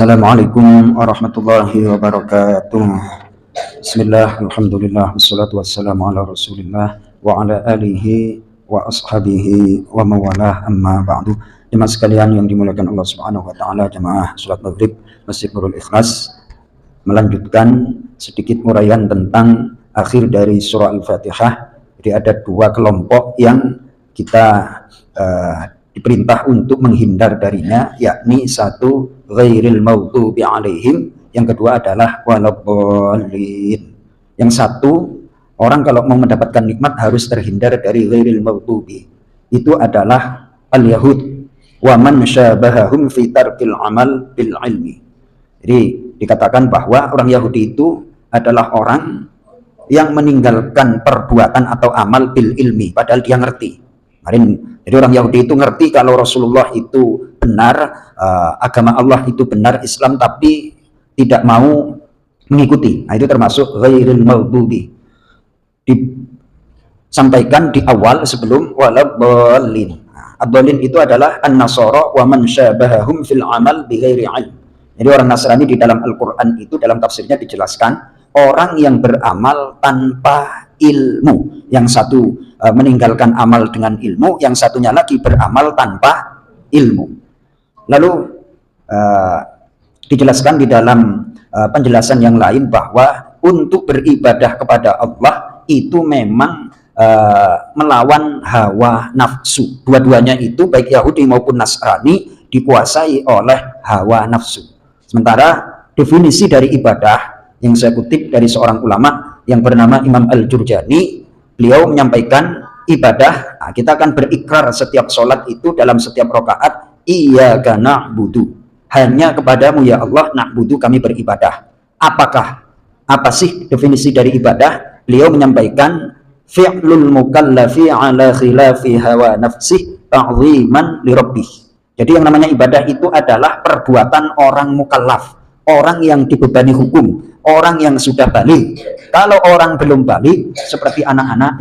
Assalamualaikum warahmatullahi wabarakatuh. Bismillah, alhamdulillah, wassalatu wassalamu ala rasulillah wa ala alihi wa ashabihi wa mawalah, amma ba'du. Jemaah sekalian yang dimuliakan Allah subhanahu wa ta'ala, jemaah sholat maghrib Masjid Nurul Ikhlas melanjutkan sedikit uraian tentang akhir dari surah Al-Fatihah. Jadi ada dua kelompok yang kita diperintah untuk menghindar darinya, yakni satu ghairil maghdubi alaihim, yang kedua adalah waladhdallin. Yang satu, orang kalau mau mendapatkan nikmat harus terhindar dari ghairil maghdubi, itu adalah al-yahud wa man syabahahum fi tarkil amal bil ilmi. Jadi dikatakan bahwa orang Yahudi itu adalah orang yang meninggalkan perbuatan atau amal bil ilmi, padahal dia ngerti. Jadi orang Yahudi itu ngerti kalau Rasulullah itu benar, agama Allah itu benar, Islam, tapi tidak mau mengikuti. Nah, itu termasuk ghairil maghdubi. Disampaikan di awal sebelum waladhdallin. Ad-dallin itu adalah an-nasara wa man syabahahum fil amal bi ghairi ilm. Jadi orang Nasrani di dalam Al-Qur'an itu dalam tafsirnya dijelaskan orang yang beramal tanpa ilmu. Yang satu meninggalkan amal dengan ilmu, yang satunya lagi beramal tanpa ilmu. Lalu dijelaskan di dalam penjelasan yang lain bahwa untuk beribadah kepada Allah itu memang melawan hawa nafsu. Dua-duanya itu baik Yahudi maupun Nasrani dikuasai oleh hawa nafsu. Sementara definisi dari ibadah yang saya kutip dari seorang ulama yang bernama Imam Al-Jurjani, beliau menyampaikan ibadah, nah, kita akan berikrar setiap sholat itu dalam setiap rakaat, iyyaka na'budu, hanya kepadamu ya Allah na'budu, kami beribadah. Apa sih definisi dari ibadah? Beliau menyampaikan fi'lul mukallafi ala khilafi hawa nafsih ta'ziman li rabbih. Jadi yang namanya ibadah itu adalah perbuatan orang mukallaf, orang yang dibebani hukum, orang yang sudah balik. Kalau orang belum balik, seperti anak-anak,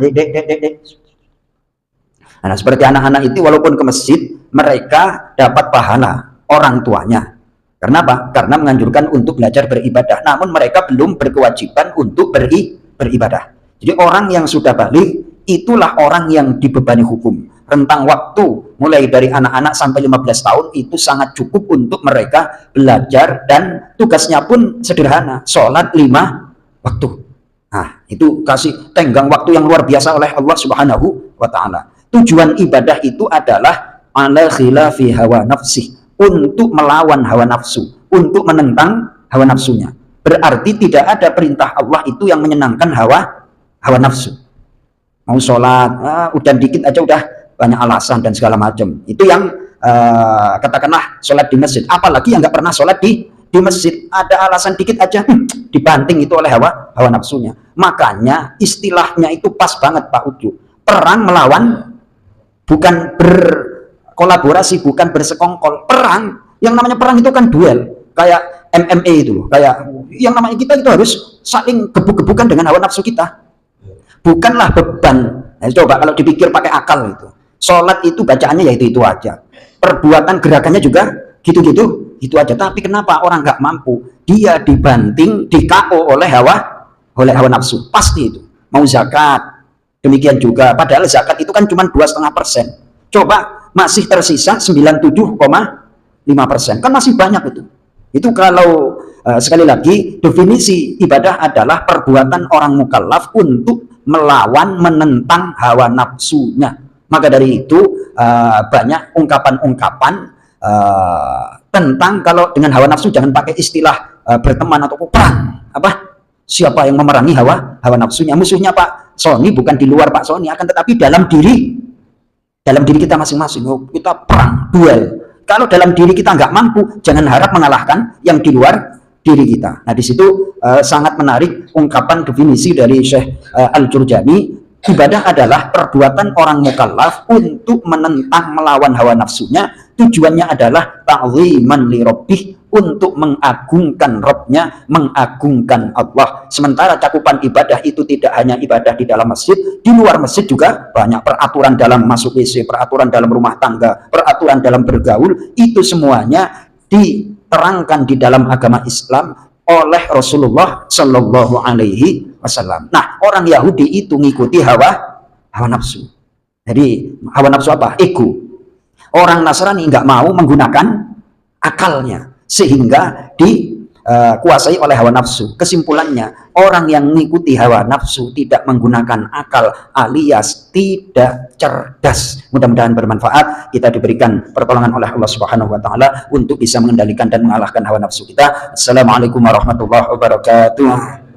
nah, seperti anak-anak itu walaupun ke masjid, mereka dapat pahala orang tuanya. Kenapa? Karena menganjurkan untuk belajar beribadah. Namun mereka belum berkewajiban untuk beribadah. Jadi orang yang sudah balik, itulah orang yang dibebani hukum. Rentang waktu mulai dari anak-anak sampai 15 tahun itu sangat cukup untuk mereka belajar, dan tugasnya pun sederhana, sholat 5 waktu. Nah, itu kasih tenggang waktu yang luar biasa oleh Allah Subhanahu wa ta'ala. Tujuan ibadah itu adalah ala khilafi hawa nafsih, untuk melawan hawa nafsu, untuk menentang hawa nafsunya. Berarti tidak ada perintah Allah itu yang menyenangkan hawa nafsu. Mau sholat, udah dikit aja udah banyak alasan dan segala macam. Itu yang katakanlah sholat di masjid, apalagi yang nggak pernah sholat di masjid, ada alasan dikit aja dibanting itu oleh hawa nafsunya. Makanya istilahnya itu pas banget Pak Ucu. Perang melawan, bukan berkolaborasi, bukan bersekongkol. Perang, yang namanya perang itu kan duel, kayak MMA itu loh, kayak yang namanya kita itu harus saling gebuk-gebukan dengan hawa nafsu kita, bukanlah beban. Nah, coba kalau dipikir pakai akal itu, sholat itu bacaannya ya itu aja, perbuatan gerakannya juga gitu-gitu itu aja. Tapi kenapa orang nggak mampu? Dia dibanting, di KO oleh hawa nafsu, pasti itu. Mau zakat, demikian juga. Padahal zakat itu kan cuma 2,5%. Coba masih tersisa 97,5%, kan masih banyak itu. Itu kalau sekali lagi definisi ibadah adalah perbuatan orang mukallaf untuk melawan, menentang hawa nafsunya. Maka dari itu banyak ungkapan-ungkapan tentang kalau dengan hawa nafsu jangan pakai istilah berteman atau perang. Siapa yang memerangi hawa nafsunya? Musuhnya Pak Sony bukan di luar Pak Sony, akan tetapi dalam diri kita masing-masing. Kita perang, duel. Kalau dalam diri kita nggak mampu, jangan harap mengalahkan yang di luar diri kita. Nah, di situ sangat menarik ungkapan definisi dari Syekh Al-Jurjani. Ibadah adalah perbuatan orang mukallaf untuk menentang, melawan hawa nafsunya. Tujuannya adalah ta'ziman li rabbih, untuk mengagungkan Rabbnya, mengagungkan Allah. Sementara cakupan ibadah itu tidak hanya ibadah di dalam masjid, di luar masjid juga banyak peraturan dalam masuk WC, peraturan dalam rumah tangga, peraturan dalam bergaul, itu semuanya di diterangkan di dalam agama Islam oleh Rasulullah Shallallahu Alaihi Wasallam. Nah, orang Yahudi itu ngikuti hawa nafsu. Jadi hawa nafsu apa? Ego. Orang Nasrani nggak mau menggunakan akalnya sehingga dikuasai oleh hawa nafsu. Kesimpulannya, orang yang mengikuti hawa nafsu tidak menggunakan akal alias tidak cerdas. Mudah-mudahan bermanfaat. Kita diberikan pertolongan oleh Allah Subhanahu wa taala untuk bisa mengendalikan dan mengalahkan hawa nafsu kita. Assalamualaikum warahmatullahi wabarakatuh.